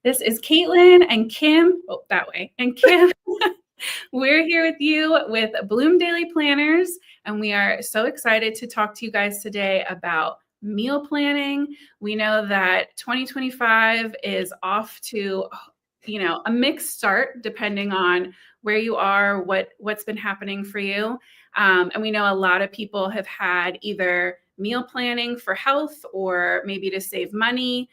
This is Caitlin and Kim. Oh, that way. And Kim, we're here with you with Bloom Daily Planners, and we are so excited to talk to you guys today about meal planning. We know that 2025 is off to, a mixed start depending on where you are, what's been happening for you. And we know a lot of people have had either meal planning for health or maybe to save money,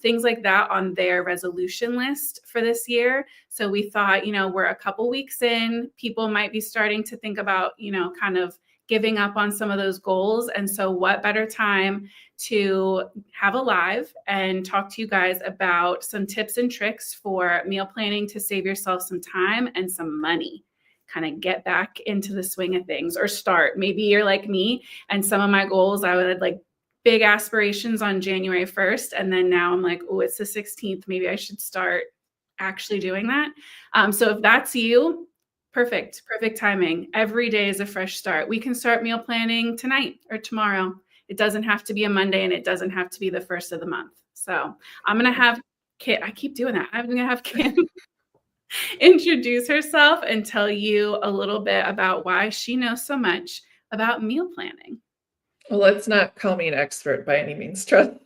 things like that on their resolution list for this year. So we thought, we're a couple weeks in, people might be starting to think about, kind of giving up on some of those goals. And so what better time to have a live and talk to you guys about some tips and tricks for meal planning to save yourself some time and some money, kind of get back into the swing of things or start. Maybe you're like me and some of my goals, I would like big aspirations on January 1st. And then now I'm like, oh, it's the 16th. Maybe I should start actually doing that. So if that's you, perfect timing. Every day is a fresh start. We can start meal planning tonight or tomorrow. It doesn't have to be a Monday and it doesn't have to be the first of the month. So I'm going to have Kim, I keep doing that. I'm going to have Kim introduce herself and tell you a little bit about why she knows so much about meal planning. Well, let's not call me an expert by any means. Start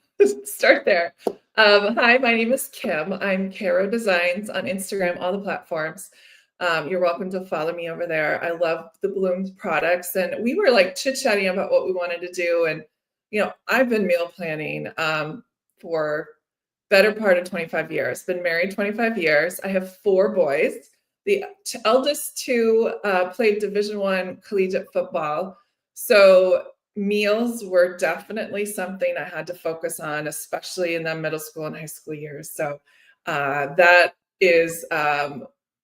there. Hi, my name is Kim. I'm Caro Designs on Instagram, all the platforms. You're welcome to follow me over there. I love the Bloom products, and we were like chit-chatting about what we wanted to do. And I've been meal planning for better part of 25 years. Been married 25 years. I have 4 boys. The eldest 2 played Division I collegiate football, so meals were definitely something I had to focus on, especially in the middle school and high school years. So that is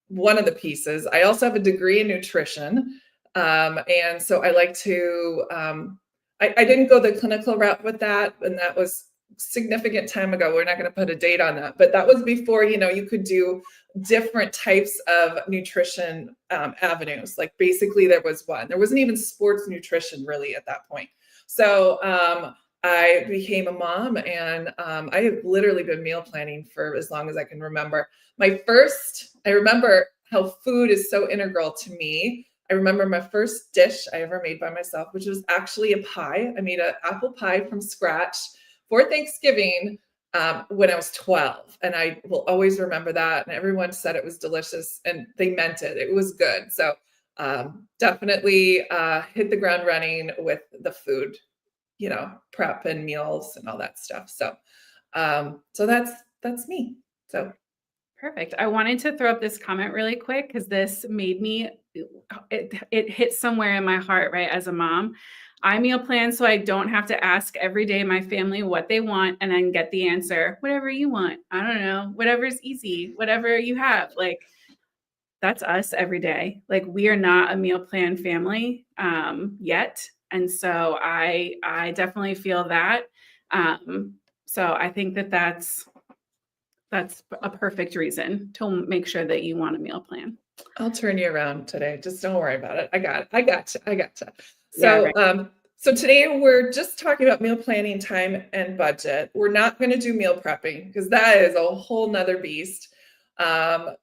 one of the pieces. I also have a degree in nutrition. And so I like to, I didn't go the clinical route with that. And that was significant time ago. We're not going to put a date on that, but that was before, you could do different types of nutrition avenues. Like basically there wasn't even sports nutrition really at that point. So I became a mom, and I have literally been meal planning for as long as I can remember. I remember how food is so integral to me. I remember my first dish I ever made by myself, which was actually a pie. I made an apple pie from scratch for Thanksgiving when I was 12. And I will always remember that. And everyone said it was delicious, and they meant it. It was good. So definitely hit the ground running with the food, prep and meals and all that stuff. So that's me. So perfect. I wanted to throw up this comment really quick because this made me, it hit somewhere in my heart, right? As a mom, I meal plan so I don't have to ask every day my family what they want and then get the answer, whatever you want. I don't know, whatever's easy, whatever you have. Like that's us every day. Like we are not a meal plan family yet. And so I definitely feel that. So I think that's a perfect reason to make sure that you want a meal plan. I'll turn you around today. Just don't worry about it. I got you. So, yeah, right. So today we're just talking about meal planning, time, and budget. We're not going to do meal prepping because that is a whole nother beast. And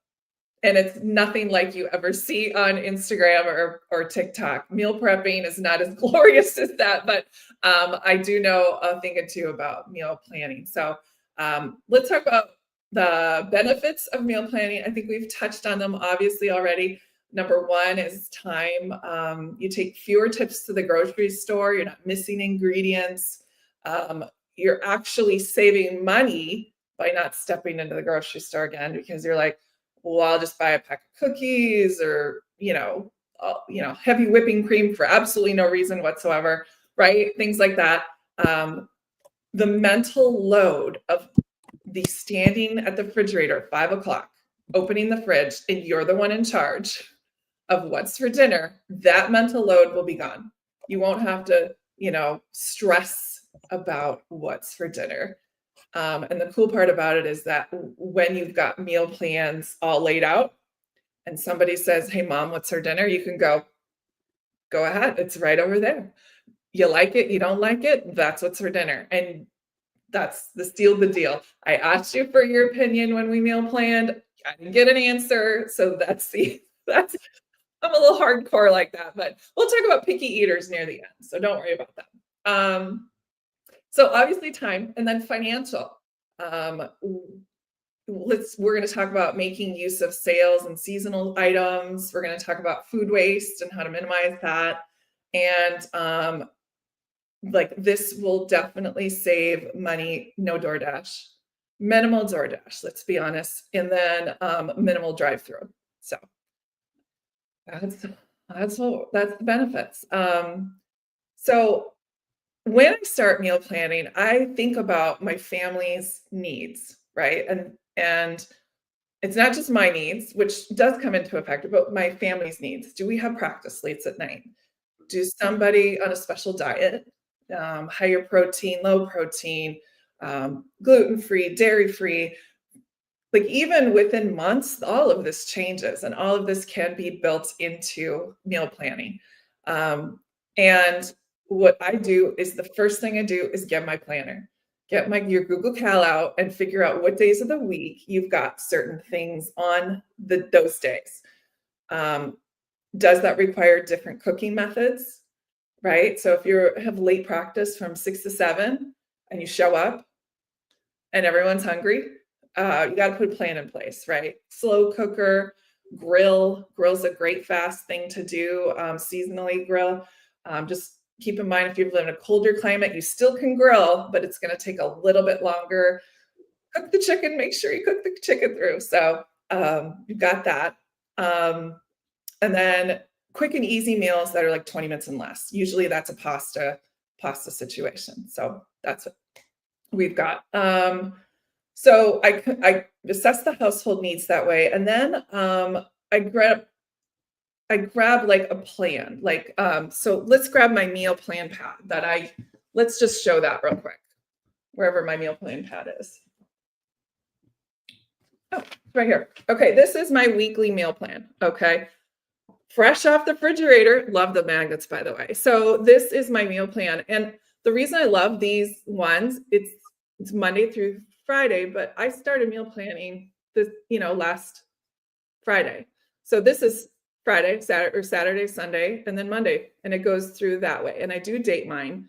it's nothing like you ever see on Instagram or TikTok. Meal prepping is not as glorious as that, but I do know a thing or two about meal planning. So let's talk about the benefits of meal planning. I think we've touched on them obviously already. Number 1 is time. You take fewer trips to the grocery store. You're not missing ingredients. You're actually saving money by not stepping into the grocery store again, because you're like, well, I'll just buy a pack of cookies or, heavy whipping cream for absolutely no reason whatsoever, right? Things like that. The mental load of the standing at the refrigerator at 5 o'clock, opening the fridge, and you're the one in charge of what's for dinner, that mental load will be gone. You won't have to, stress about what's for dinner. And the cool part about it is that when you've got meal plans all laid out and somebody says, hey, mom, what's for dinner? You can go ahead. It's right over there. You like it, you don't like it, that's what's for dinner. And that's the seal the deal. I asked you for your opinion when we meal planned. I didn't get an answer. So that's I'm a little hardcore like that, but we'll talk about picky eaters near the end. So don't worry about that. So obviously time, and then financial. We're going to talk about making use of sales and seasonal items. We're going to talk about food waste and how to minimize that. And like this will definitely save money. No DoorDash, minimal DoorDash, let's be honest, and then minimal drive-through. So that's the benefits. So when I start meal planning, I think about my family's needs, right? And it's not just my needs, which does come into effect, but my family's needs. Do we have practice slates at night? Do somebody on a special diet, higher protein, low protein, gluten-free, dairy-free? Like even within months, all of this changes and all of this can be built into meal planning. And what I do is the first thing I do is get my planner, get your Google Cal out and figure out what days of the week you've got certain things on those days. Does that require different cooking methods, right? So if you have late practice from 6 to 7 and you show up and everyone's hungry, you got to put a plan in place, right? Slow cooker, grill's a great fast thing to do, seasonally grill. Just keep in mind, if you live in a colder climate, you still can grill, but it's going to take a little bit longer. Cook the chicken, make sure you cook the chicken through. So you've got that. And then quick and easy meals that are like 20 minutes and less. Usually that's a pasta situation. So that's what we've got. So I assess the household needs that way. And then I grab like a plan, like, so let's grab my meal plan pad let's just show that real quick, wherever my meal plan pad is. Oh, right here. Okay, this is my weekly meal plan, okay? Fresh off the refrigerator. Love the magnets, by the way. So this is my meal plan. And the reason I love these ones, it's Monday through Friday, but I started meal planning this, last Friday. So this is Friday, Saturday, Sunday, and then Monday, and it goes through that way. And I do date mine.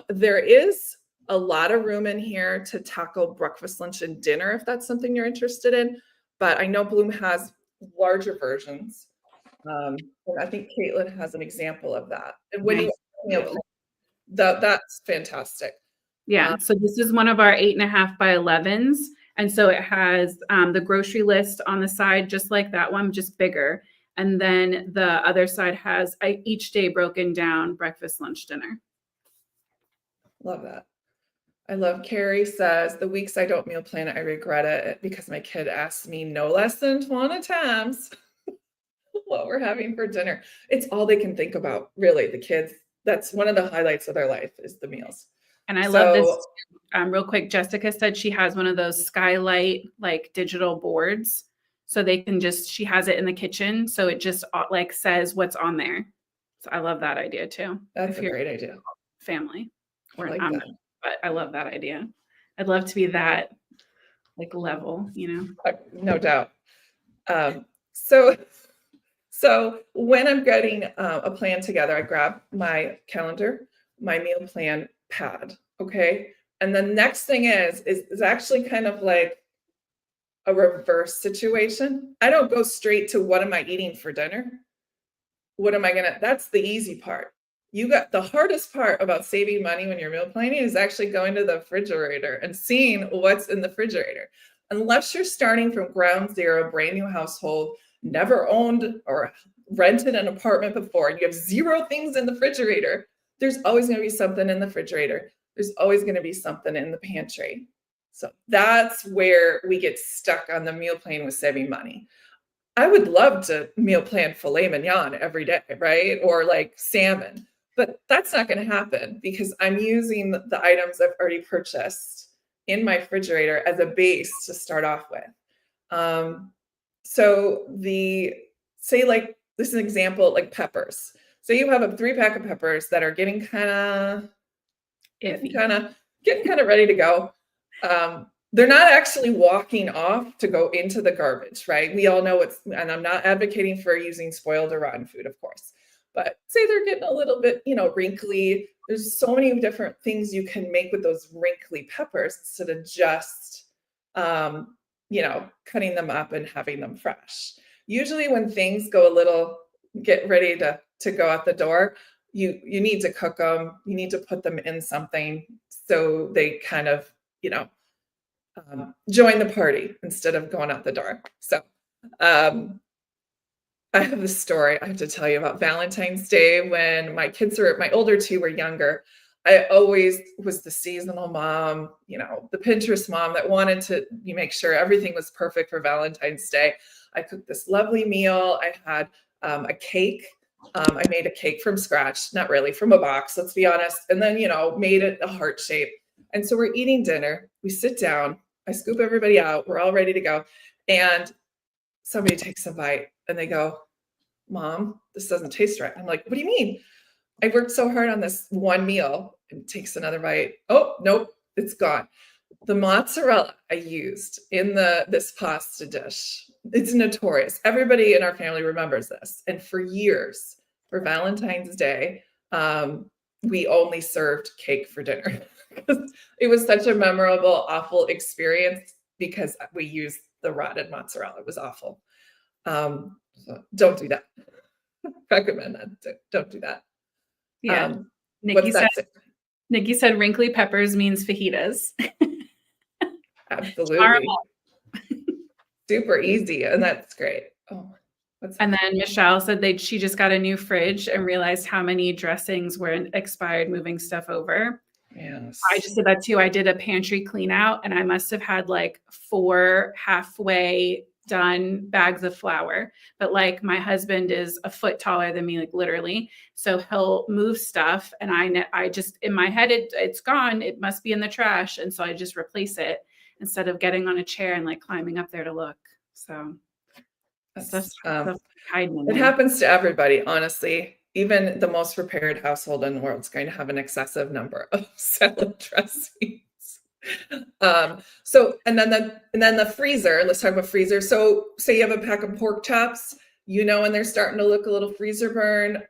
There is a lot of room in here to tackle breakfast, lunch, and dinner if that's something you're interested in. But I know Bloom has larger versions. And I think Caitlin has an example of that. And when that's fantastic. Yeah. So this is one of our 8.5 by 11s. And so it has the grocery list on the side, just like that one, just bigger. And then the other side has each day broken down, breakfast, lunch, dinner. Love that. I love Carrie says, the weeks I don't meal plan, I regret it because my kid asks me no less than 20 times what we're having for dinner. It's all they can think about, really, the kids. That's one of the highlights of their life is the meals. And I love this. Real quick, Jessica said she has one of those skylight, like digital boards. So they can she has it in the kitchen. So it just like says what's on there. So I love that idea too. That's a great idea. Family. Or like that. But I love that idea. I'd love to be that like level, No doubt. So when I'm getting a plan together, I grab my calendar, my meal plan pad, okay? And the next thing is actually kind of like a reverse situation. I don't go straight to what am I eating for dinner? That's the easy part. You got the hardest part about saving money when you're meal planning is actually going to the refrigerator and seeing what's in the refrigerator. Unless you're starting from ground zero, brand new household, never owned or rented an apartment before, and you have 0 things in the refrigerator, there's always going to be something in the refrigerator. There's always going to be something in the pantry. So that's where we get stuck on the meal plan with saving money. I would love to meal plan filet mignon every day, right? Or like salmon, but that's not going to happen because I'm using the items I've already purchased in my refrigerator as a base to start off with. So say like, this is an example, like peppers. So you have a 3-pack of peppers that are getting kind of getting kind of ready to go. They're not actually walking off to go into the garbage, right? We all know and I'm not advocating for using spoiled or rotten food, of course, but say they're getting a little bit, wrinkly. There's so many different things you can make with those wrinkly peppers instead of just, cutting them up and having them fresh. Usually when things go get ready to go out the door, you need to cook them. You need to put them in something so they kind of, join the party instead of going out the door. So I have this story I have to tell you about Valentine's Day when my older two were younger. I always was the seasonal mom, the Pinterest mom that wanted to make sure everything was perfect for Valentine's Day. I cooked this lovely meal. I had a cake. I made a cake from scratch, not really from a box, let's be honest. And then, made it a heart shape. And so we're eating dinner. We sit down. I scoop everybody out. We're all ready to go. And somebody takes a bite and they go, Mom, this doesn't taste right. I'm like, what do you mean? I worked so hard on this one meal, and takes another bite. Oh, nope, it's gone. The mozzarella I used in this pasta dish, it's notorious. Everybody in our family remembers this. And for years, for Valentine's Day, we only served cake for dinner. It was such a memorable, awful experience because we used the rotted mozzarella. It was awful. So don't do that. Recommend that. Don't do that. Yeah. Nikki said wrinkly peppers means fajitas. Absolutely. Super easy. And that's great. Oh, and then Michelle said she just got a new fridge and realized how many dressings were expired moving stuff over. Yes. I just did that too. I did a pantry clean out and I must have had like 4 halfway done bags of flour, but like my husband is a foot taller than me, like literally. So he'll move stuff and I just, in my head, it's gone. It must be in the trash. And so I just replace it instead of getting on a chair and like climbing up there to look. So stuff's hiding in there. It happens to everybody, honestly. Even the most prepared household in the world is going to have an excessive number of salad dressings. And then the freezer, let's talk about freezer. So say you have a pack of pork chops, when they're starting to look a little freezer burn,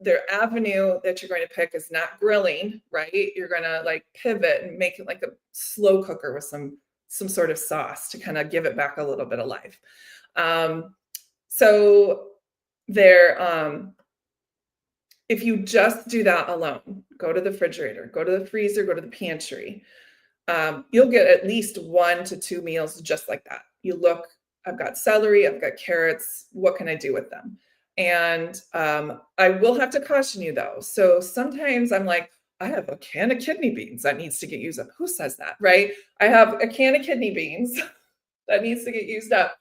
their avenue that you're going to pick is not grilling, right? You're going to like pivot and make it like a slow cooker with some sort of sauce to kind of give it back a little bit of life. So there, if you just do that alone, go to the refrigerator, go to the freezer, go to the pantry, you'll get at least 1 to 2 meals just like that. You look, I've got celery, I've got carrots, what can I do with them? And I will have to caution you though. So sometimes I'm like, I have a can of kidney beans that needs to get used up. Who says that, right? I have a can of kidney beans that needs to get used up.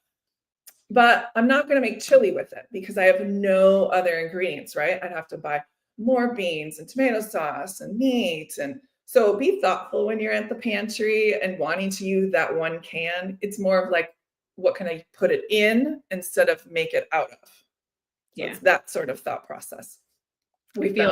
But I'm not going to make chili with it because I have no other ingredients, right? I'd have to buy more beans and tomato sauce and meat. And so be thoughtful when you're at the pantry and wanting to use that one can. It's more of like, what can I put it in instead of make it out of? So it's that sort of thought process. I feel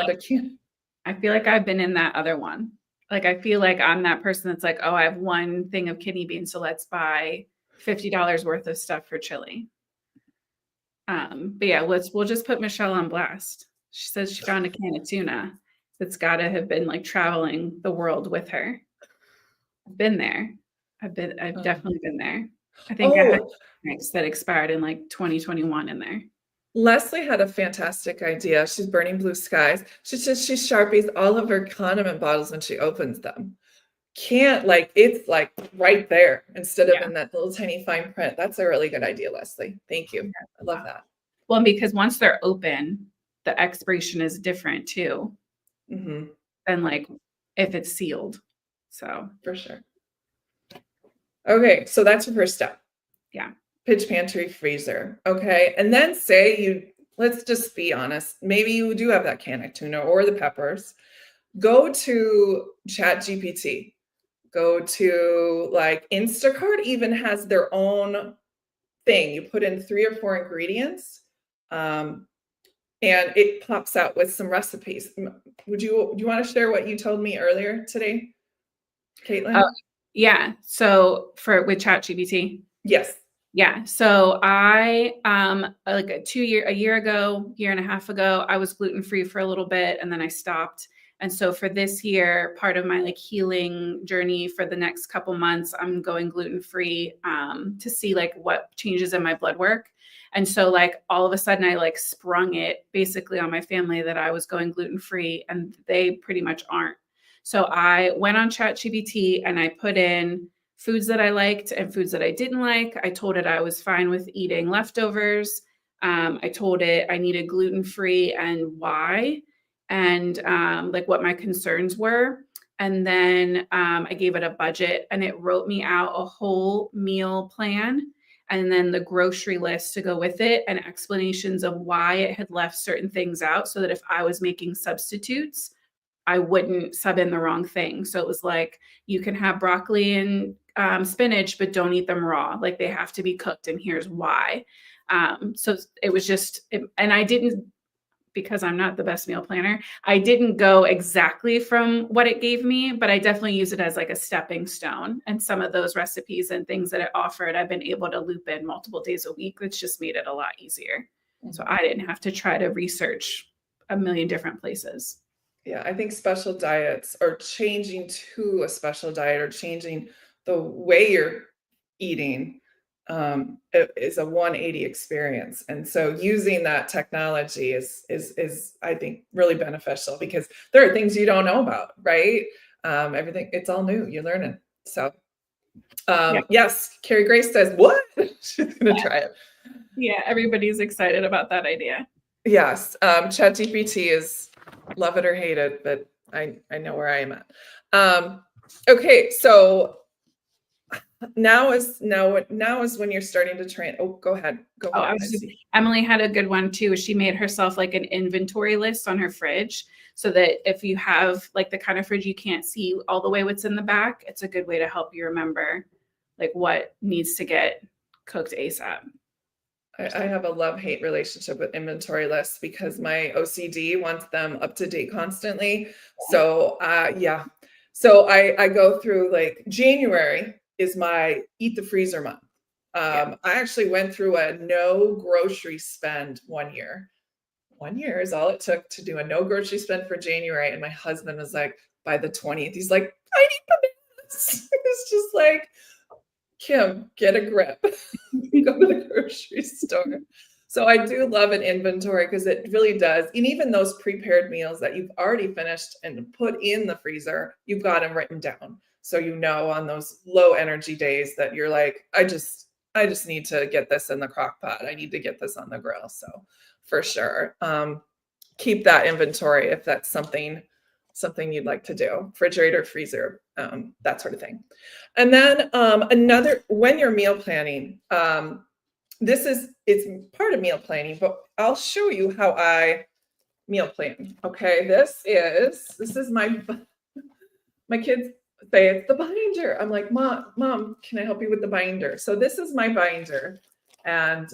like I've been in that other one. Like, I feel like I'm that person that's like, oh, I have one thing of kidney beans, so let's buy $50 worth of stuff for chili. But yeah, we'll just put Michelle on blast. She says she found a can of tuna that's got to have been like traveling the world with her. I've been there. I've definitely been there. I think I had mix that expired in like 2021 in there. Leslie had a fantastic idea. She's burning blue skies. She Sharpies all of her condiment bottles when she opens them. It's like right there instead of in that little tiny fine print. That's a really good idea, Leslie. Thank you. I love that. Well, because once they're open, the expiration is different too. Mm-hmm. Than like if it's sealed. So for sure. Okay, so that's your first step. Yeah. Pitch pantry freezer. Okay. And then let's just be honest. Maybe you do have that can of tuna or the peppers. Go to ChatGPT. Go to like Instacart even has their own thing. You put in 3 or 4 ingredients and it pops out with some recipes. Do you want to share what you told me earlier today? Caitlin? Yeah. So with ChatGPT. Yes. Yeah. So I like a year ago, year and a half ago, I was gluten-free for a little bit and then I stopped. And so for this year, part of my like healing journey for the next couple months, I'm going gluten-free to see like what changes in my blood work. And so like all of a sudden I like sprung it basically on my family that I was going gluten-free and they pretty much aren't. So I went on ChatGPT and I put in foods that I liked and foods that I didn't like. I told it I was fine with eating leftovers. I told it I needed gluten-free and why, and like what my concerns were. And then I gave it a budget and it wrote me out a whole meal plan and then the grocery list to go with it and explanations of why it had left certain things out so that if I was making substitutes, I wouldn't sub in the wrong thing. So it was like, you can have broccoli and spinach, but don't eat them raw. Like they have to be cooked, and here's why. So it was and I didn't, because I'm not the best meal planner, I didn't go exactly from what it gave me, but I definitely use it as like a stepping stone. And some of those recipes and things that it offered, I've been able to loop in multiple days a week, which just made it a lot easier. So I didn't have to try to research a million different places. Yeah, I think special diets or changing to a special diet or changing the way you're eating is a 180 experience. And so using that technology is I think really beneficial because there are things you don't know about, right? Everything, it's all new, you're learning. So yes, Carrie Grace says, what? She's gonna try it. Yeah, everybody's excited about that idea. Yes, ChatGPT is love it or hate it, but I know where I am at. Okay, so now is when you're starting to train. Oh, go ahead. Oh, Emily had a good one too. She made herself like an inventory list on her fridge so that if you have like the kind of fridge you can't see all the way what's in the back, it's a good way to help you remember like what needs to get cooked ASAP. I have a love-hate relationship with inventory lists because my OCD wants them up to date constantly. So yeah. So I go through like January is my eat the freezer month. I actually went through a no grocery spend 1 year. 1 year is all it took to do a no grocery spend for January. And my husband was like, by the 20th, he's like, I need bananas. It's just like, Kim, get a grip. Go to the grocery store. So I do love an inventory because it really does. And even those prepared meals that you've already finished and put in the freezer, you've got them written down. So you know on those low energy days that you're like, I just need to get this in the crock pot. I need to get this on the grill. So for sure. Keep that inventory if that's something you'd like to do. Refrigerator, freezer, that sort of thing. And then another, when you're meal planning, it's part of meal planning, but I'll show you how I meal plan. Okay, this is my kids say it's the binder. I'm like, mom, can I help you with the binder? So this is my binder, and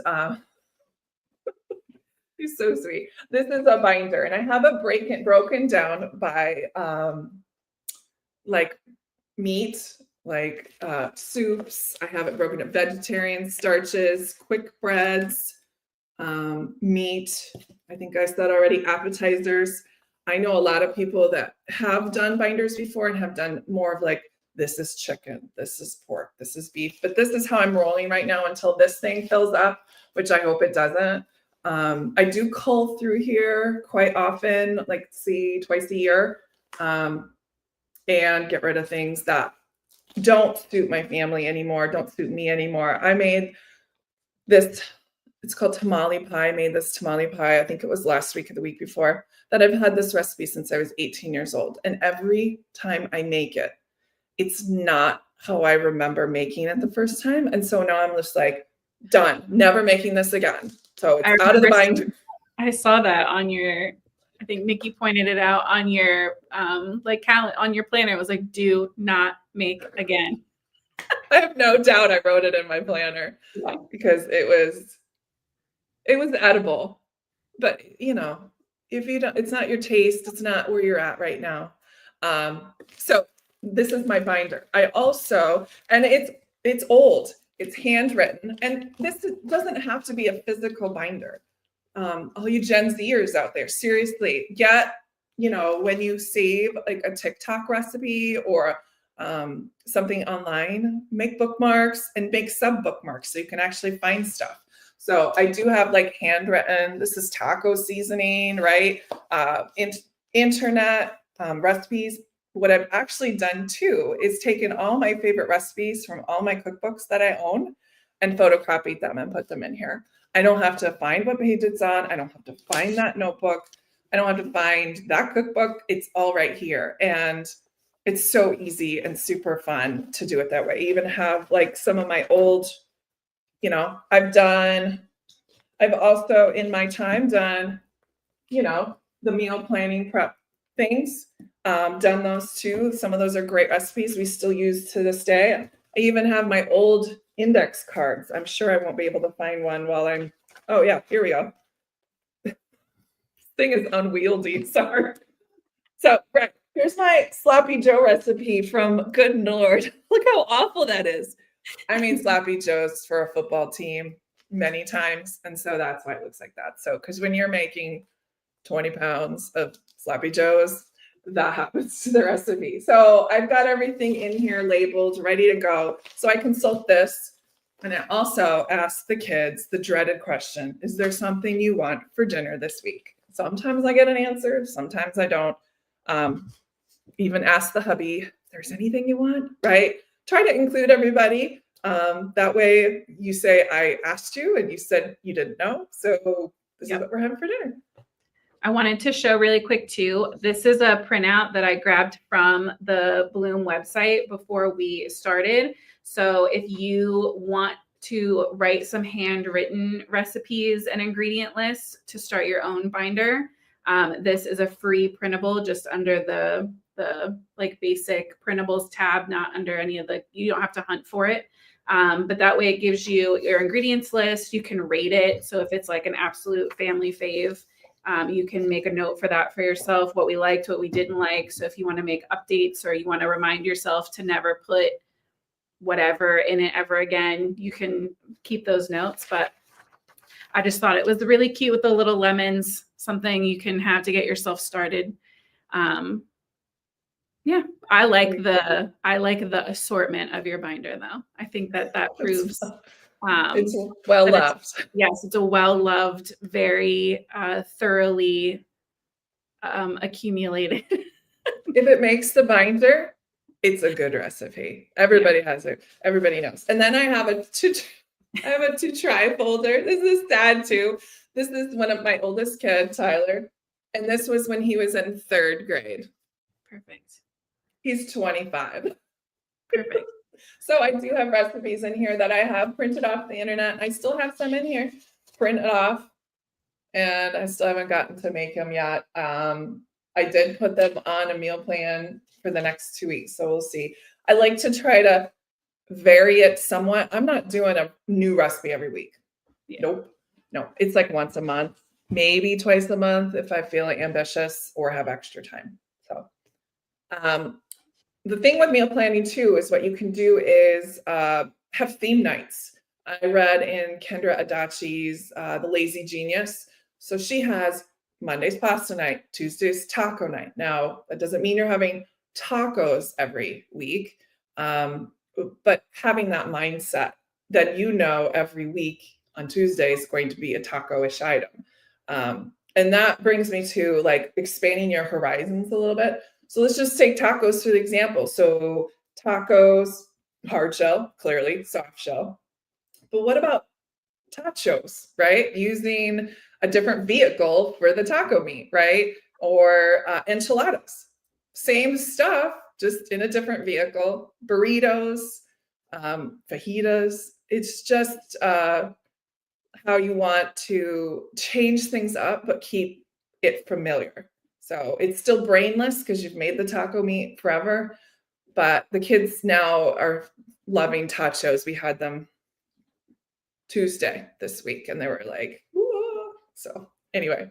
he's so sweet. This is a binder, and I have it broken down by like meat, like soups. I have it broken up vegetarian starches, quick breads, meat. I think I said already appetizers. I know a lot of people that have done binders before and have done more of like, this is chicken, this is pork, this is beef, but this is how I'm rolling right now until this thing fills up, which I hope it doesn't. I do cull through here quite often, like twice a year, and get rid of things that don't suit my family anymore, don't suit me anymore. I made this, it's called tamale pie. I made this tamale pie, I think it was last week or the week before, that I've had this recipe since I was 18 years old. And every time I make it, it's not how I remember making it the first time. And so now I'm just like, done, never making this again. So it's out of the binder. I saw that on your, I think Nikki pointed it out on your like on your planner. It was like, do not make again. I have no doubt I wrote it in my planner because it was edible. But you know, if you don't, it's not your taste, it's not where you're at right now. So this is my binder. I also, and it's old, it's handwritten, and this doesn't have to be a physical binder. All you Gen Zers out there, seriously, get, when you save like a TikTok recipe or something online, make bookmarks and make sub bookmarks so you can actually find stuff. So I do have like handwritten, this is taco seasoning, right? Internet recipes. What I've actually done too is taken all my favorite recipes from all my cookbooks that I own and photocopied them and put them in here. I don't have to find what page it's on. I don't have to find that notebook. I don't have to find that cookbook. It's all right here. And it's so easy and super fun to do it that way. I even have like some of my old, I've also in my time done, the meal planning prep things, done those too. Some of those are great recipes we still use to this day. I even have my old index cards. I'm sure I won't be able to find one oh yeah, here we go. This thing is unwieldy, sorry. So, right, here's my sloppy Joe recipe from Good Lord. Look how awful that is. I mean, sloppy Joes for a football team many times. And so that's why it looks like that. So, because when you're making 20 pounds of sloppy Joes, that happens to the recipe. So I've got everything in here labeled, ready to go. So I consult this. And I also ask the kids the dreaded question, is there something you want for dinner this week? Sometimes I get an answer, sometimes I don't. Even ask the hubby, if there's anything you want, right? Try to include everybody. That way you say, I asked you and you said you didn't know. So this is what we're having for dinner. I wanted to show really quick too. This is a printout that I grabbed from the Bloom website before we started. So if you want to write some handwritten recipes and ingredient lists to start your own binder, this is a free printable just under the like basic printables tab, not under any of you don't have to hunt for it. But that way it gives you your ingredients list. You can rate it. So if it's like an absolute family fave, you can make a note for that for yourself, what we liked, what we didn't like. So if you want to make updates or you want to remind yourself to never put whatever in it ever again, you can keep those notes. But I just thought it was really cute with the little lemons, something you can have to get yourself started. Yeah, I like the assortment of your binder though. I think that proves it's well loved. Yes, it's a well-loved, very thoroughly accumulated. If it makes the binder, it's a good recipe. Everybody has it. Everybody knows. And then I have a to try folder. This is sad too. This is one of my oldest kids, Tyler. And this was when he was in 3rd grade. Perfect. He's 25. Perfect. So I do have recipes in here that I have printed off the internet. I still have some in here printed off, and I still haven't gotten to make them yet. I did put them on a meal plan for the next 2 weeks, so we'll see. I like to try to vary it somewhat. I'm not doing a new recipe every week. Yeah. Nope. No, it's like once a month, maybe twice a month if I feel ambitious or have extra time. So, the thing with meal planning too is what you can do is have theme nights. I read in Kendra Adachi's The Lazy Genius. So she has Monday's pasta night, Tuesday's taco night. Now, that doesn't mean you're having tacos every week, but having that mindset that every week on Tuesday is going to be a taco-ish item. And that brings me to like expanding your horizons a little bit. So let's just take tacos for the example. So tacos, hard shell, clearly soft shell. But what about tachos, right? Using a different vehicle for the taco meat, right? Or enchiladas. Same stuff, just in a different vehicle. Burritos, fajitas. It's just how you want to change things up, but keep it familiar. So it's still brainless because you've made the taco meat forever, but the kids now are loving tachos. We had them Tuesday this week and they were like, whoa. So anyway.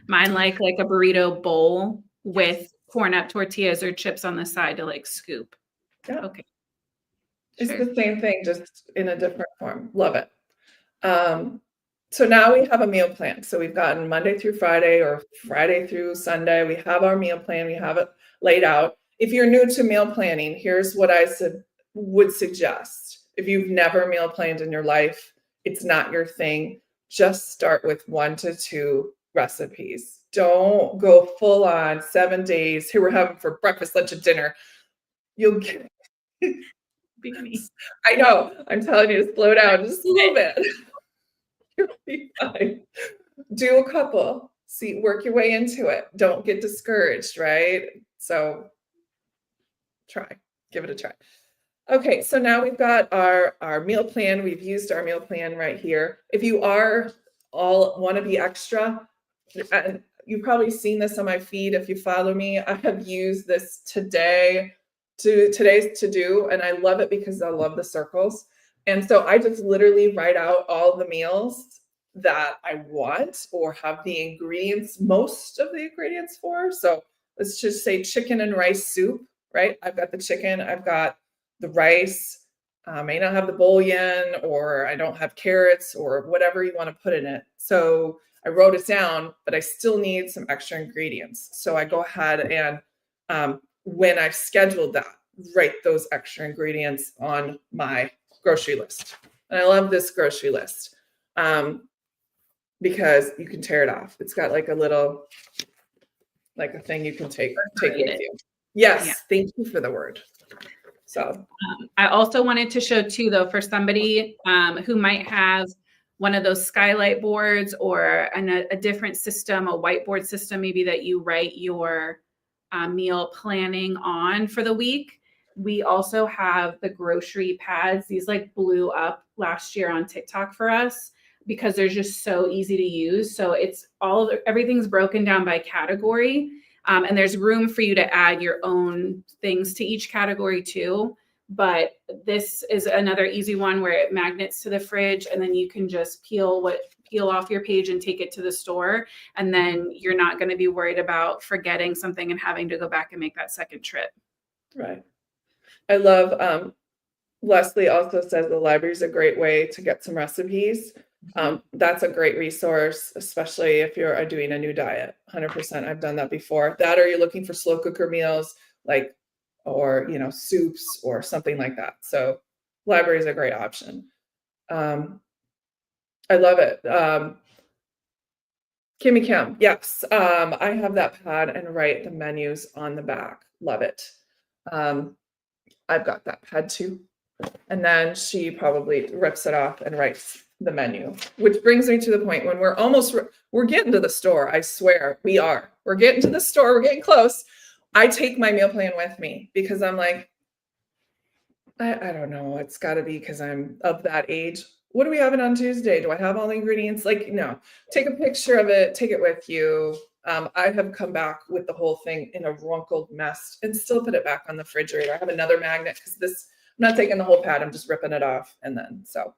Mine like a burrito bowl with corn up tortillas or chips on the side to like scoop. Yeah. Okay. It's Sure. the same thing, just in a different form. Love it. So now we have a meal plan. So we've gotten Monday through Friday or Friday through Sunday. We have our meal plan. We have it laid out. If you're new to meal planning, here's what I would suggest. If you've never meal planned in your life, it's not your thing. Just start with 1 to 2 recipes. Don't go full on 7 days. Here we're having for breakfast, lunch, and dinner. You'll get. Be me. I know. I'm telling you to slow down just a little bit. You'll be fine. Do a couple. See, work your way into it. Don't get discouraged, right? So give it a try. Okay, so now we've got our meal plan. We've used our meal plan right here. If you are all want to be extra, you've probably seen this on my feed. If you follow me, I have used this today's to do, and I love it because I love the circles. And so I just literally write out all the meals that I want or have the ingredients, most of the ingredients for. So let's just say chicken and rice soup, right? I've got the chicken, I've got the rice, may not have the bouillon, or I don't have carrots or whatever you want to put in it. So I wrote it down, but I still need some extra ingredients. So I go ahead and when I've scheduled that, write those extra ingredients on my grocery list. And I love this grocery list because you can tear it off. It's got like a little, like a thing you can take with you. Yes, yeah. Thank you for the word. So I also wanted to show too, though, for somebody who might have one of those skylight boards or a different system, a whiteboard system, maybe that you write your meal planning on for the week. We also have the grocery pads. These like blew up last year on TikTok for us because they're just so easy to use. So it's everything's broken down by category. And there's room for you to add your own things to each category too. But this is another easy one where it magnets to the fridge, and then you can just peel off your page and take it to the store. And then you're not going to be worried about forgetting something and having to go back and make that second trip. Right. I love, Leslie also says the library is a great way to get some recipes. That's a great resource, especially if you're doing a new diet. 100%. I've done that before. That, or you're looking for slow cooker meals, or soups or something like that. So library is a great option. I love it. Kimmy Kim, yes. I have that pad and write the menus on the back. Love it. I've got that pad too. And then she probably rips it off and writes the menu, which brings me to the point when we're getting to the store. I swear we're getting to the store. We're getting close. I take my meal plan with me because I'm like, I don't know. It's got to be because I'm of that age. What are we having on Tuesday? Do I have all the ingredients? No, take a picture of it, take it with you. I have come back with the whole thing in a wrinkled mess and still put it back on the refrigerator. I have another magnet because I'm not taking the whole pad. I'm just ripping it off. And then, so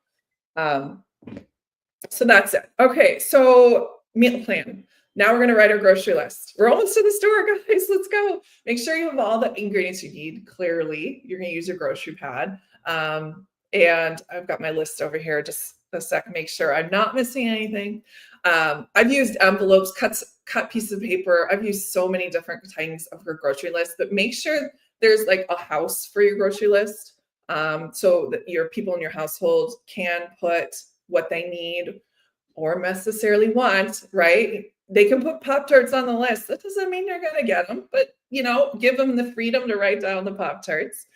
that's it. Okay. So meal plan. Now we're going to write our grocery list. We're almost to the store, guys. Let's go. Make sure you have all the ingredients you need. Clearly, you're going to use your grocery pad. And I've got my list over here. Just a sec. Make sure I'm not missing anything. I've used envelopes, cut pieces of paper. I've used so many different kinds of your grocery list, but make sure there's like a house for your grocery list. So that your people in your household can put what they need or necessarily want, right? They can put Pop-Tarts on the list. That doesn't mean you're going to get them, but give them the freedom to write down the Pop-Tarts.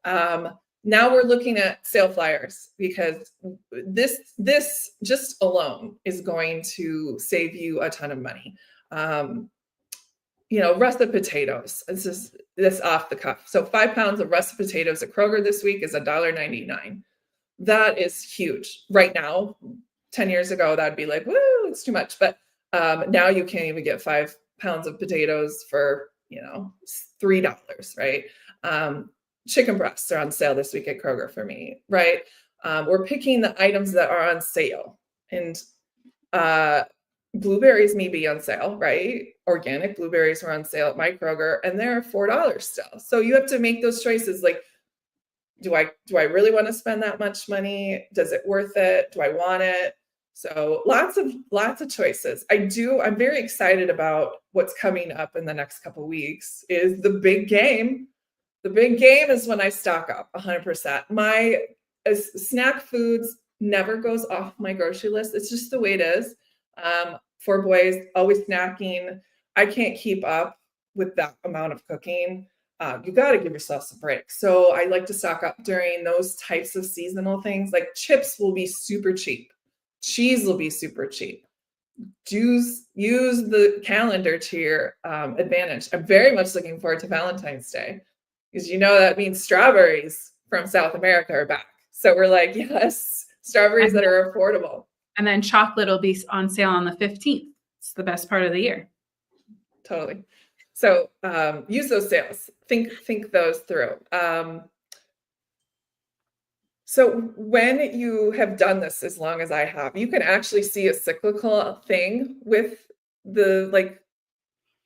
Now we're looking at sale flyers because this just alone is going to save you a ton of money. Russet potatoes. This off the cuff. So 5 pounds of russet potatoes at Kroger this week is $1.99. That is huge. Right now, 10 years ago, that'd be like, woo, it's too much. But now you can't even get 5 pounds of potatoes for, $3, right? Chicken breasts are on sale this week at Kroger for me, right? We're picking the items that are on sale. And blueberries may be on sale, right? Organic blueberries were on sale at my Kroger, and they're $4 still. So you have to make those choices. Like, do I really want to spend that much money? Does it worth it? Do I want it? So lots of choices. I'm very excited about what's coming up in the next couple of weeks is the big game. The big game is when I stock up 100%. My snack foods never goes off my grocery list. It's just the way it is. 4 boys, always snacking. I can't keep up with that amount of cooking. You got to give yourself some break. So I like to stock up during those types of seasonal things. Like chips will be super cheap. Cheese will be super cheap. Use the calendar to your advantage. I'm very much looking forward to Valentine's Day because that means strawberries from South America are back. So we're like, yes, strawberries that are affordable. And then chocolate will be on sale on the 15th. It's the best part of the year. Totally. So use those sales. Think those through. So when you have done this as long as I have, you can actually see a cyclical thing with the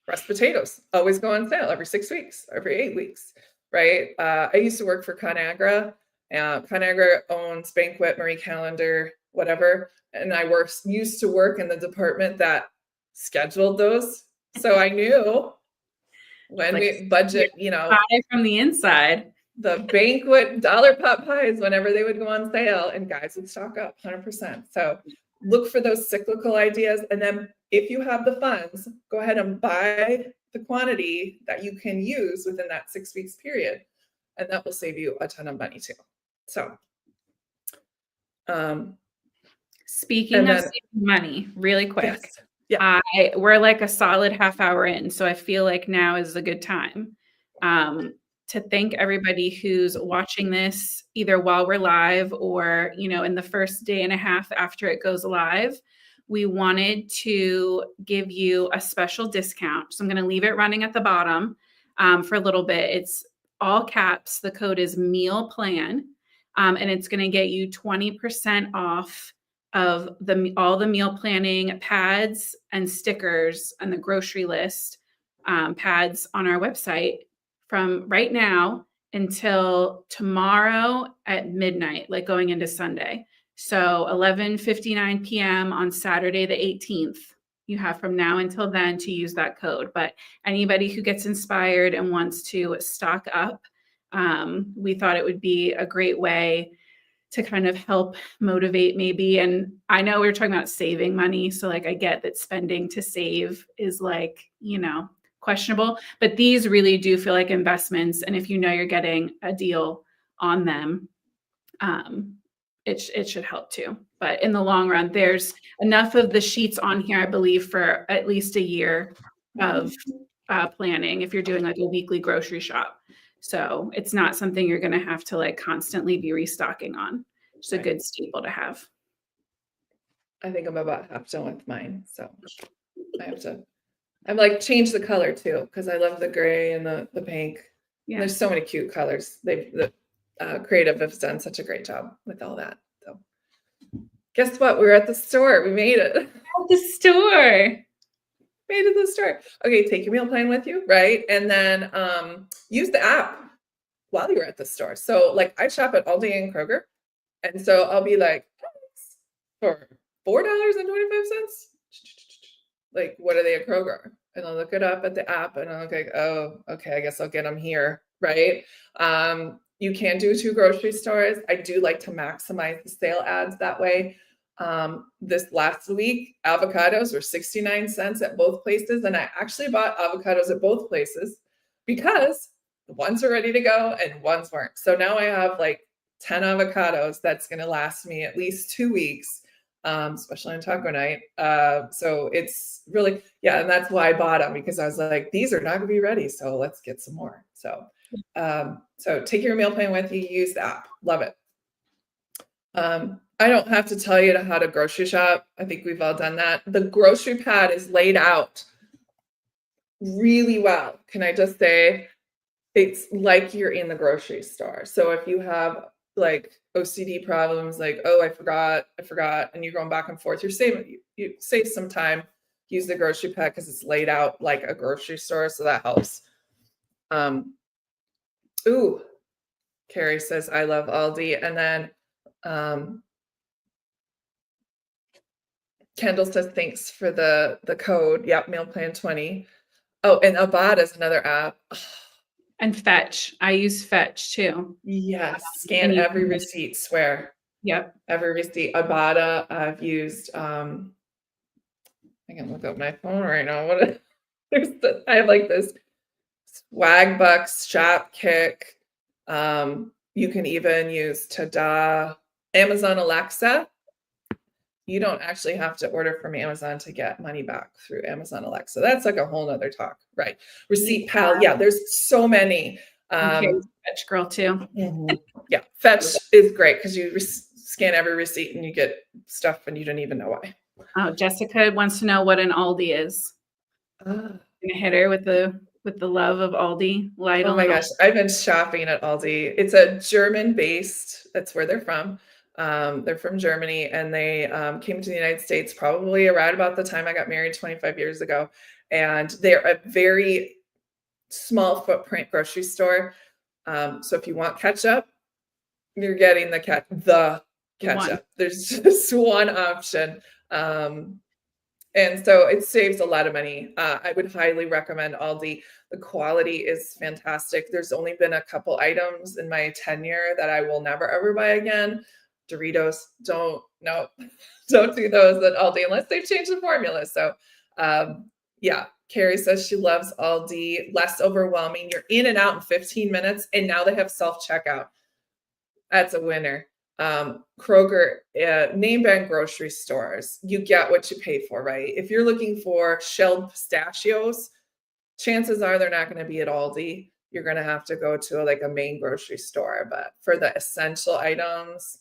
russet potatoes always go on sale every 6 weeks, every 8 weeks, right? I used to work for ConAgra. ConAgra owns Banquet, Marie Calendar, whatever. And I used to work in the department that scheduled those. So I knew when we budget, pie from the inside. The Banquet dollar pot pies, whenever they would go on sale, and guys would stock up 100%. So look for those cyclical ideas. And then if you have the funds, go ahead and buy the quantity that you can use within that 6 weeks period. And that will save you a ton of money too. So speaking of saving money, really quick. Yes. Yeah. We're like a solid half hour in, so I feel like now is a good time to thank everybody who's watching this either while we're live or in the first day and a half after it goes live. We wanted to give you a special discount, so I'm going to leave it running at the bottom for a little bit. It's all caps. The code is meal plan, and it's going to get you 20% off of all the meal planning pads and stickers and the grocery list pads on our website from right now until tomorrow at midnight, like going into Sunday. So 11:59 p.m. on Saturday the 18th. You have from now until then to use that code. But anybody who gets inspired and wants to stock up, we thought it would be a great way to kind of help motivate maybe. And I know we were talking about saving money. So I get that spending to save is questionable, but these really do feel like investments. And if you're getting a deal on them, it should help too. But in the long run, there's enough of the sheets on here, I believe, for at least a year of planning if you're doing a weekly grocery shop. So it's not something you're going to have to constantly be restocking on. It's a good staple to have. I think I'm about half done with mine. So I'm change the color too, because I love the gray and the pink. Yeah. There's so many cute colors. The creative has done such a great job with all that. So guess what? We're at the store. We made it. At the store. Made it to the store. Okay, take your meal plan with you, right? And then use the app while you're at the store. So I shop at All Day in Kroger. And so I'll be for $4.25? What are they at Kroger? And I'll look it up at the app and I'm like, oh, okay, I guess I'll get them here, right? You can do 2 grocery stores. I do like to maximize the sale ads that way. This last week, avocados were 69 cents at both places. And I actually bought avocados at both places because the ones were ready to go and ones weren't. So now I have 10 avocados that's going to last me at least 2 weeks, especially on taco night. So it's really, and that's why I bought them, because I was like, these are not going to be ready. So let's get some more. So take your meal plan with you, use the app. Love it. I don't have to tell you how to grocery shop. I think we've all done that. The grocery pad is laid out really well. Can I just say, it's like you're in the grocery store. So if you have OCD problems, oh, I forgot, and you're going back and forth, you save some time use the grocery pack because it's laid out like a grocery store, so that helps. Ooh, Carrie says, I love Aldi. And then Kendall says, thanks for the code. Yep, meal plan 20. Oh, and Abad is another app. And Fetch. I use Fetch too. Yes, scan every receipt, swear. Yep. Every receipt. Abada, I've used, I can look up my phone right now. I have like this Swag Bucks, Shopkick. You can even use Tada, Amazon Alexa. You don't actually have to order from Amazon to get money back through Amazon Alexa. That's like a whole nother talk, right? Receipt Pal. Yeah, there's so many. Fetch girl too. Yeah, Fetch is great because you scan every receipt and you get stuff and you don't even know why. Oh, Jessica wants to know what an Aldi is. Gonna hit her with the love of Aldi. Oh my gosh, I've been shopping at Aldi. It's a German-based. That's where they're from. They're from Germany, and they came to the United States probably around about the time I got married 25 years ago. And they're a very small footprint grocery store. So if you want ketchup, you're getting the ketchup. There's just one option. And so it saves a lot of money. I would highly recommend Aldi. The quality is fantastic. There's only been a couple items in my tenure that I will never ever buy again. Doritos, don't do those at Aldi unless they've changed the formula. So yeah, Carrie says she loves Aldi. Less overwhelming. You're in and out in 15 minutes, and now they have self-checkout. That's a winner. Kroger, name brand grocery stores, you get what you pay for, right? If you're looking for shelled pistachios, chances are they're not going to be at Aldi. You're going to have to go to like a main grocery store. But for the essential items,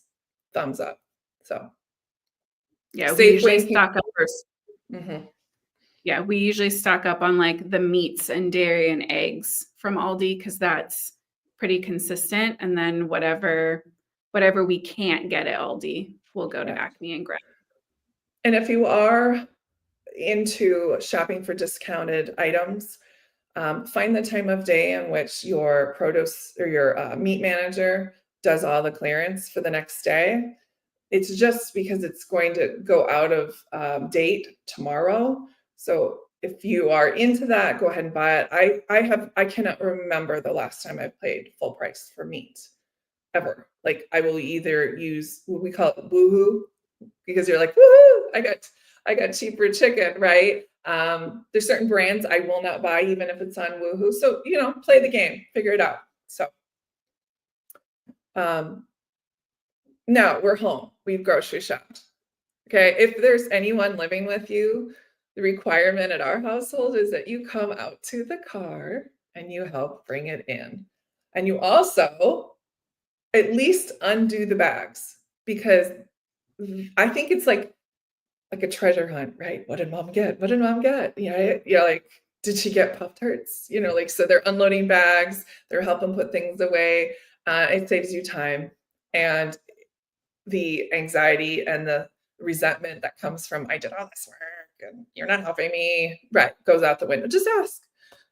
thumbs up. So yeah, we usually stock up first. Yeah, we usually stock up on like the meats and dairy and eggs from Aldi because that's pretty consistent. And then whatever we can't get at Aldi, we'll go to Acme and grab. And if you are into shopping for discounted items, find the time of day in which your produce or your meat manager does all the clearance for the next day. It's just because it's going to go out of date tomorrow. So if you are into that, go ahead and buy it. I cannot remember the last time I paid full price for meat ever. Like I will either use what we call it woohoo, because you're like, woohoo, I got cheaper chicken, right? There's certain brands I will not buy even if it's on woohoo. So, play the game, figure it out. So now we're home. We've grocery shopped. Okay. If there's anyone living with you, the requirement at our household is that you come out to the car and you help bring it in. And you also at least undo the bags, because I think it's like a treasure hunt, right? What did mom get? What did mom get? Yeah, like, did she get Pop-Tarts? So they're unloading bags, they're helping put things away. It saves you time, and the anxiety and the resentment that comes from I did all this work and you're not helping me, right, goes out the window. Just ask.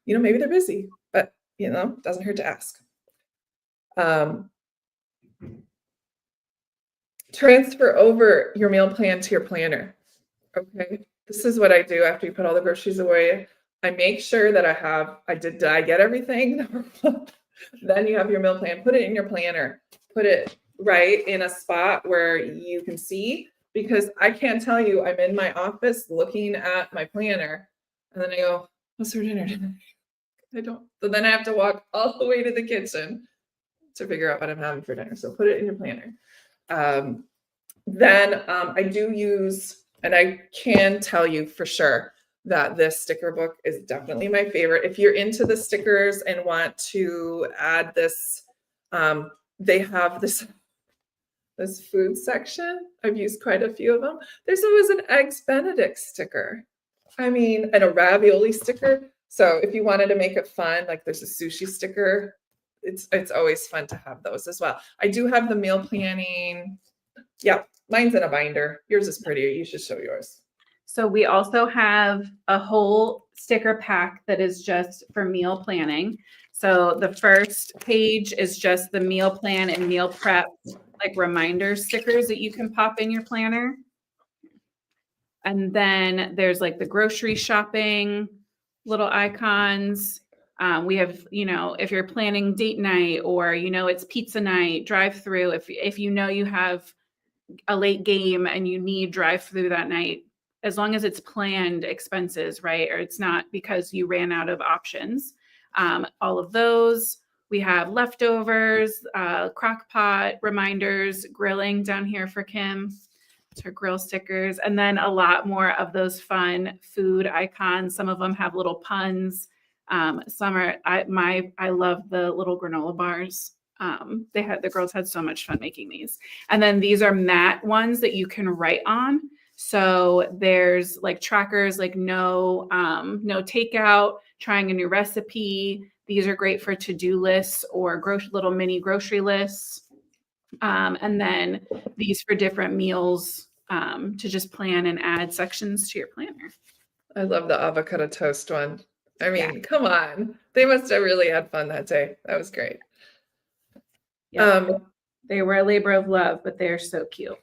Maybe they're busy, but doesn't hurt to ask. Transfer over your meal plan to your planner. Okay, this is what I do after you put all the groceries away. I make sure that did I get everything? Then you have your meal plan. Put it in your planner. Put it right in a spot where you can see, because I can't tell you, I'm in my office looking at my planner and then I go, what's for dinner tonight? I don't. So then I have to walk all the way to the kitchen to figure out what I'm having for dinner. So put it in your planner. Then I do use, and I can tell you for sure that this sticker book is definitely my favorite. If you're into the stickers and want to add this, they have this food section. I've used quite a few of them. There's always an Eggs Benedict sticker. And a ravioli sticker. So if you wanted to make it fun, like there's a sushi sticker, it's always fun to have those as well. I do have the meal planning. Yeah, mine's in a binder. Yours is prettier. You should show yours. So we also have a whole sticker pack that is just for meal planning. So the first page is just the meal plan and meal prep, like reminder stickers that you can pop in your planner. And then there's like the grocery shopping little icons. We have, if you're planning date night or, it's pizza night, drive through, if you have a late game and you need drive through that night, as long as it's planned expenses, right? Or it's not because you ran out of options. All of those. We have leftovers, crock pot reminders, grilling down here for Kim. It's her grill stickers. And then a lot more of those fun food icons. Some of them have little puns. Some are, I love the little granola bars. The girls had so much fun making these. And then these are matte ones that you can write on. So there's like trackers, like no takeout, trying a new recipe. These are great for to-do lists or little mini grocery lists. And then these for different meals to just plan and add sections to your planner. I love the avocado toast one. I mean, come on. They must have really had fun that day. That was great. Yeah, they were a labor of love, but they're so cute.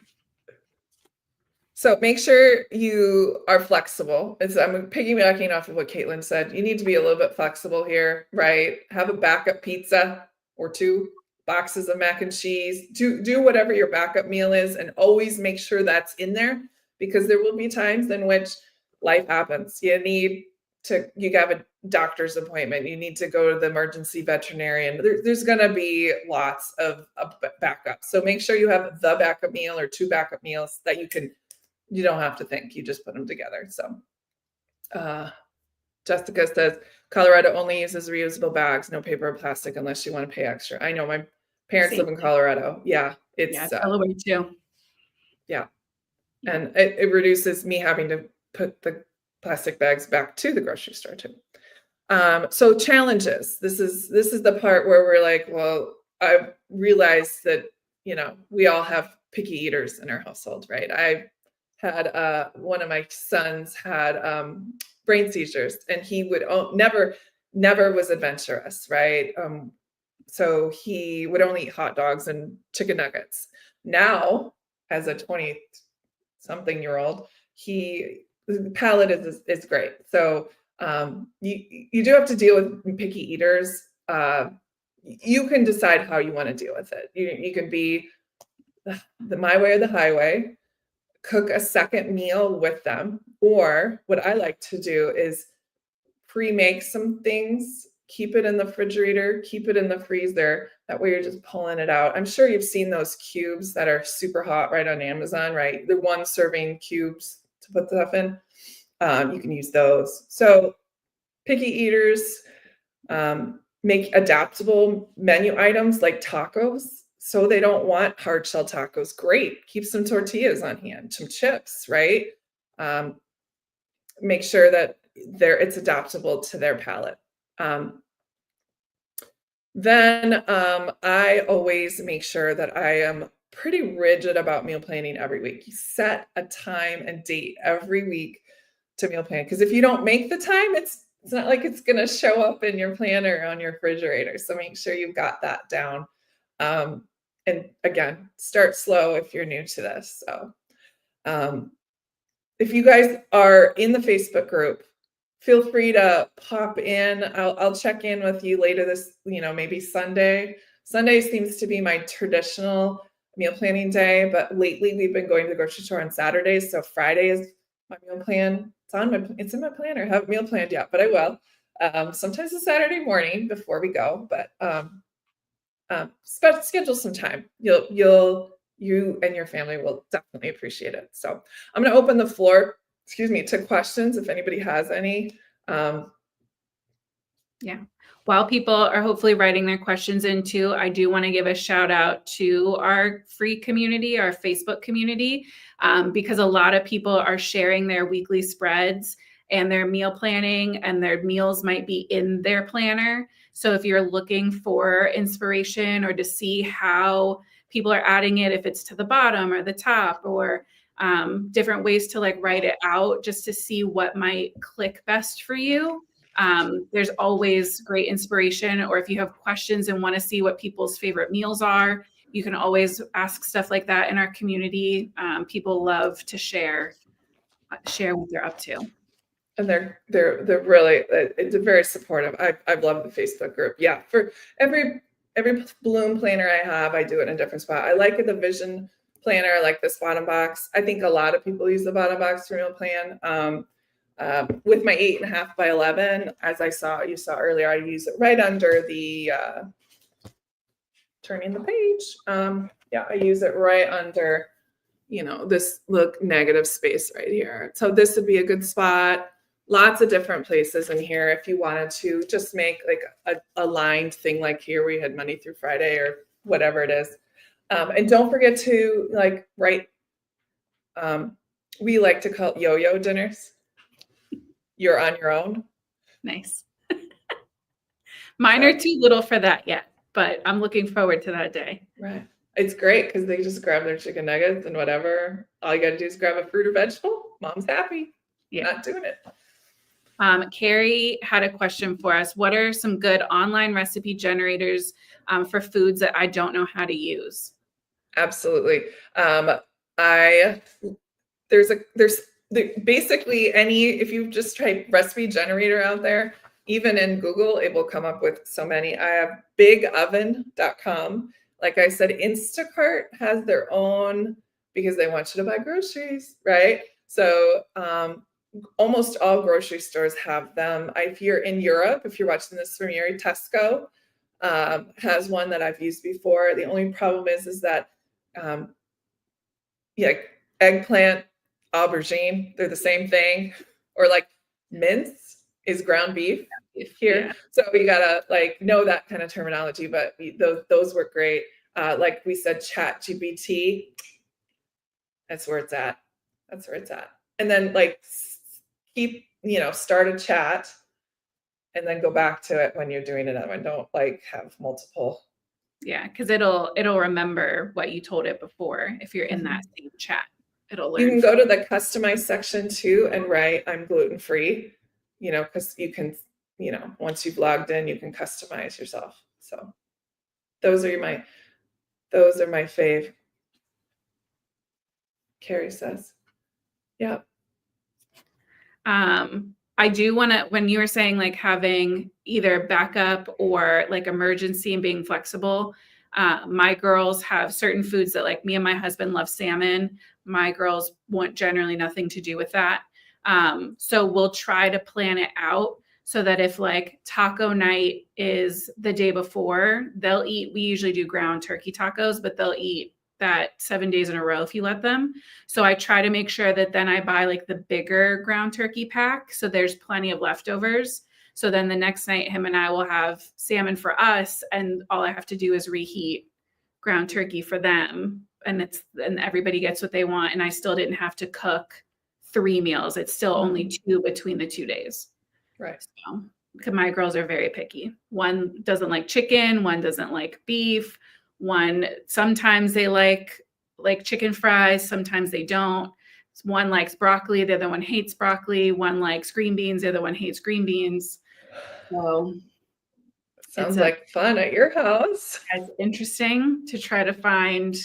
So make sure you are flexible. I'm piggybacking off of what Caitlin said. You need to be a little bit flexible here, right? Have a backup pizza or 2 boxes of mac and cheese. Do whatever your backup meal is, and always make sure that's in there, because there will be times in which life happens. You have a doctor's appointment. You need to go to the emergency veterinarian. There's going to be lots of backup. So make sure you have the backup meal or 2 backup meals that you don't have to think. You just put them together. So Jessica says, Colorado only uses reusable bags, no paper or plastic unless you want to pay extra. I know my parents live in Colorado. Yeah. It's Delaware too. Yeah. And it reduces me having to put the plastic bags back to the grocery store too. So challenges. This is the part where we're like, well, I realized that, we all have picky eaters in our household, right? I had one of my sons had brain seizures, and he would never was adventurous, right? So he would only eat hot dogs and chicken nuggets. Now, as a 20-something-year-old, his palate is great. So you do have to deal with picky eaters. You can decide how you want to deal with it. You can be my way or the highway. Cook a second meal with them. Or what I like to do is pre-make some things, keep it in the refrigerator, keep it in the freezer. That way you're just pulling it out. I'm sure you've seen those cubes that are super hot right on Amazon, right? The 1 serving cubes to put stuff in. You can use those. So picky eaters, make adaptable menu items like tacos. So they don't want hard shell tacos. Great. Keep some tortillas on hand, some chips, right? Make sure that it's adaptable to their palate. Then I always make sure that I am pretty rigid about meal planning every week. You set a time and date every week to meal plan, because if you don't make the time, it's not like it's going to show up in your planner on your refrigerator. So make sure you've got that down. And again, start slow if you're new to this. So if you guys are in the Facebook group, feel free to pop in. I'll check in with you later this, maybe Sunday. Sunday seems to be my traditional meal planning day, but lately we've been going to the grocery store on Saturdays. So Friday is my meal plan. It's in my planner. I haven't meal planned yet, but I will. Sometimes a Saturday morning before we go, but schedule some time. You and your family will definitely appreciate it. So I'm going to open the floor, to questions if anybody has any. Yeah. While people are hopefully writing their questions in too, I do want to give a shout out to our free community, our Facebook community, because a lot of people are sharing their weekly spreads and their meal planning, and their meals might be in their planner. So if you're looking for inspiration or to see how people are adding it, if it's to the bottom or the top, or different ways to like write it out just to see what might click best for you. There's always great inspiration, or if you have questions and want to see what people's favorite meals are, you can always ask stuff like that in our community. People love to share what they're up to. And they're really, it's very supportive. I've loved the Facebook group. Yeah, for every bloom planner I have, I do it in a different spot. I like the vision planner. I like this bottom box. I think a lot of people use the bottom box for meal plan. With my 8.5 by 11, as you saw earlier, I use it right under the turning the page. Yeah, I use it right under, this negative space right here. So this would be a good spot. Lots of different places in here if you wanted to just make like a lined thing like here where you had Monday through Friday or whatever it is. And don't forget to like write, we like to call it yo-yo dinners. You're on your own. Nice. Mine are too little for that yet, but I'm looking forward to that day. Right. It's great because they just grab their chicken nuggets and whatever. All you got to do is grab a fruit or vegetable. Mom's happy. Yeah. Not doing it. Carrie had a question for us. What are some good online recipe generators for foods that I don't know how to use? Absolutely. There's basically if you just type recipe generator out there, even in Google, it will come up with so many. I have bigoven.com. Like I said, Instacart has their own because they want you to buy groceries, right? So almost all grocery stores have them. If you're in Europe, if you're watching this from Europe, Tesco has one that I've used before. The only problem is that eggplant, aubergine, they're the same thing. Or like mince is ground beef here. Yeah. So you gotta like know that kind of terminology, but those work great. Like we said, Chat GPT, that's where it's at. And then like keep, start a chat and then go back to it when you're doing another one. Don't like have multiple. Yeah, because it'll remember what you told it before. If you're in that same chat, it'll learn. You can go to the customize section too and write I'm gluten-free, because you can, once you've logged in, you can customize yourself. So those are my fave. Carrie says. Yeah. I do want to, when you were saying like having either backup or like emergency and being flexible, my girls have certain foods that like me and my husband love salmon. My girls want generally nothing to do with that. So we'll try to plan it out so that if like taco night is the day before, they'll eat, we usually do ground turkey tacos, but they'll eat that 7 days in a row if you let them. So I try to make sure that then I buy like the bigger ground turkey pack. So there's plenty of leftovers. So then the next night, him and I will have salmon for us. And all I have to do is reheat ground turkey for them. And everybody gets what they want. And I still didn't have to cook 3 meals. It's still only 2 between the 2 days. Right. So, because my girls are very picky. One doesn't like chicken. One doesn't like beef. One, sometimes they like chicken fries. Sometimes they don't. One likes broccoli. The other one hates broccoli. One likes green beans. The other one hates green beans. So sounds like fun at your house. It's interesting to try to find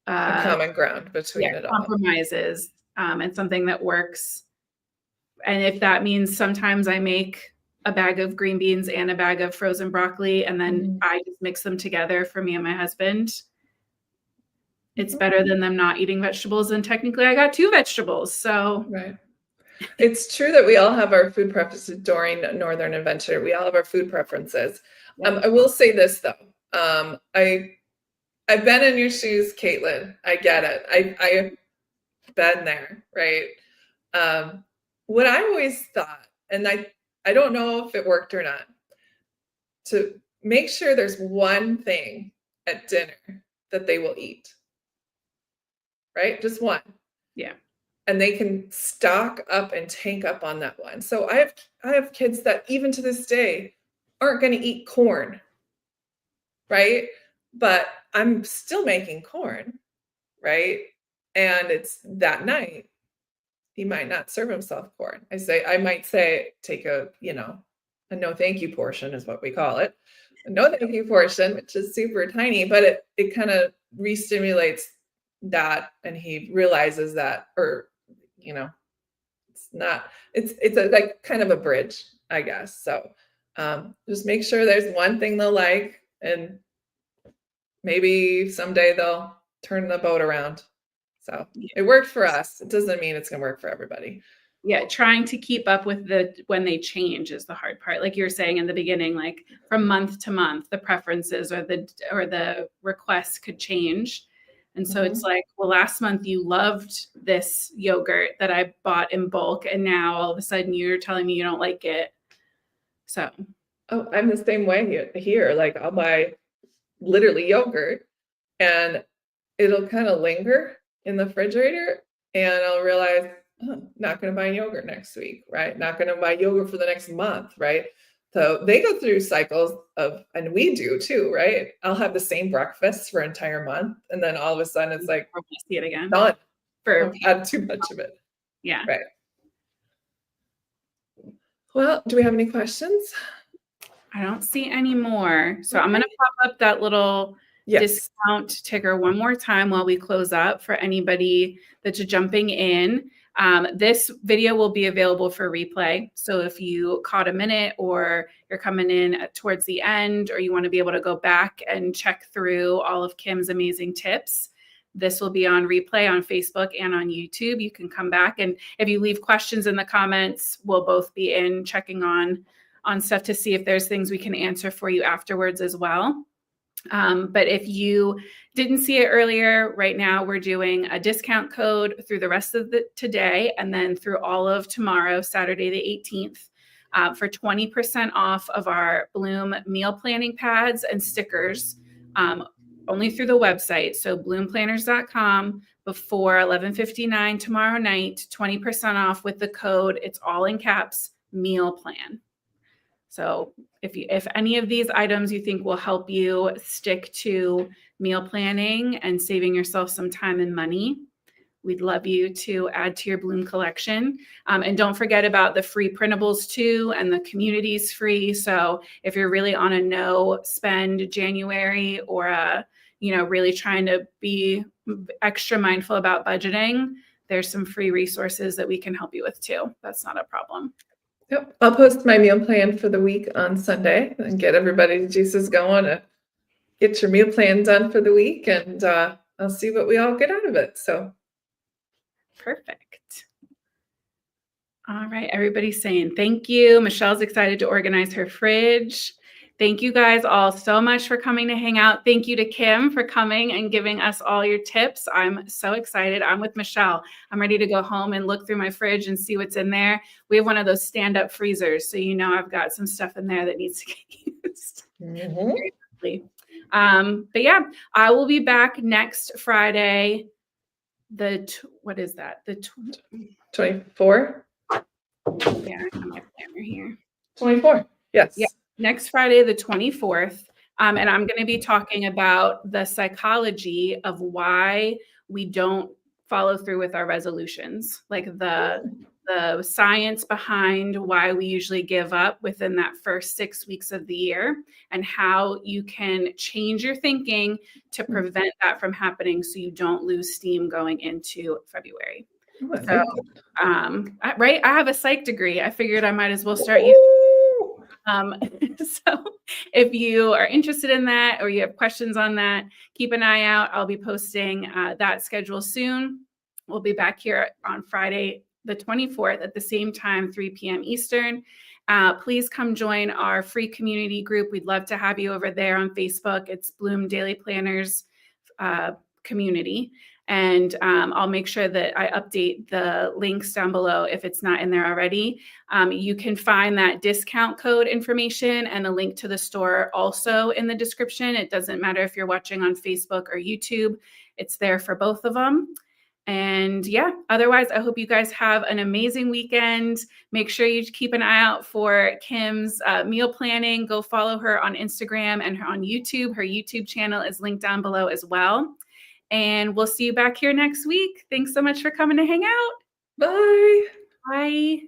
a common ground between it all. Compromises and something that works. And if that means sometimes I make a bag of green beans and a bag of frozen broccoli, and then I just mix them together for me and my husband. It's better than them not eating vegetables. And technically I got 2 vegetables. So right. It's true that we all have our food preferences during Northern Adventure. We all have our food preferences. Yep. I will say this though. I've been in your shoes, Caitlin. I get it. I've been there, right? What I always thought, and I don't know if it worked or not, to make sure there's one thing at dinner that they will eat, right? Just one. Yeah. And they can stock up and tank up on that one. So I have kids that even to this day aren't going to eat corn, right? But I'm still making corn, right? and it's that night, he might not serve himself corn. I might say, take a no thank you portion is what we call it. A no thank you portion, which is super tiny, but it kind of re-stimulates that, and he realizes that, or it's not, it's a, like kind of a bridge, I guess. So just make sure there's one thing they'll like, and maybe someday they'll turn the boat around. So it worked for us. It doesn't mean it's going to work for everybody. Yeah, trying to keep up with when they change is the hard part. Like you were saying in the beginning, like from month to month, the preferences or the requests could change. And so it's like, well, last month you loved this yogurt that I bought in bulk, and now all of a sudden you're telling me you don't like it. So, oh, I'm the same way here. Like I'll buy literally yogurt, and it'll kind of linger in the refrigerator, and I'll realize, oh, not going to buy yogurt next week, right? Not going to buy yogurt for the next month, right? So they go through cycles of, and we do too, right? I'll have the same breakfast for an entire month, and then all of a sudden it's like, we'll see it again. done. I've had too much of it. Yeah. Right. Well, do we have any questions? I don't see any more. So I'm going to pop up that little discount ticker one more time while we close up for anybody that's jumping in. This video will be available for replay. So if you caught a minute, or you're coming in towards the end, or you want to be able to go back and check through all of Kim's amazing tips, this will be on replay on Facebook and on YouTube. You can come back, and if you leave questions in the comments, we'll both be in checking on stuff to see if there's things we can answer for you afterwards as well. But if you didn't see it earlier, right now we're doing a discount code through the rest of today, and then through all of tomorrow, Saturday the 18th, for 20% off of our Bloom meal planning pads and stickers, only through the website. So bloomplanners.com before 11:59 tomorrow night, 20% off with the code, it's all in caps, meal plan. So if any of these items you think will help you stick to meal planning and saving yourself some time and money, we'd love you to add to your Bloom collection. And don't forget about the free printables too, and the community's free. So if you're really on a no spend January, or really trying to be extra mindful about budgeting, there's some free resources that we can help you with too. That's not a problem. Yep. I'll post my meal plan for the week on Sunday and get everybody's juices going to get your meal plan done for the week, and I'll see what we all get out of it. So perfect. All right. Everybody's saying thank you. Michelle's excited to organize her fridge. Thank you guys all so much for coming to hang out. Thank you to Kim for coming and giving us all your tips. I'm so excited. I'm with Michelle. I'm ready to go home and look through my fridge and see what's in there. We have one of those stand-up freezers, so I've got some stuff in there that needs to get used. Very quickly. But yeah, I will be back next Friday. What is that? The 24? Yeah, I have my planner here. 24. Yes. Yeah. Next Friday, the 24th. And I'm going to be talking about the psychology of why we don't follow through with our resolutions, like the science behind why we usually give up within that first 6 weeks of the year, and how you can change your thinking to prevent that from happening so you don't lose steam going into February. So, right, I have a psych degree. I figured I might as well start using. So if you are interested in that, or you have questions on that, keep an eye out. I'll be posting that schedule soon. We'll be back here on Friday, the 24th at the same time, 3 p.m. Eastern. Please come join our free community group. We'd love to have you over there on Facebook. It's Bloom Daily Planners community. And I'll make sure that I update the links down below if it's not in there already. You can find that discount code information and a link to the store also in the description. It doesn't matter if you're watching on Facebook or YouTube. It's there for both of them. And yeah, otherwise, I hope you guys have an amazing weekend. Make sure you keep an eye out for Kim's meal planning. Go follow her on Instagram and on YouTube. Her YouTube channel is linked down below as well. And we'll see you back here next week. Thanks so much for coming to hang out. Bye. Bye.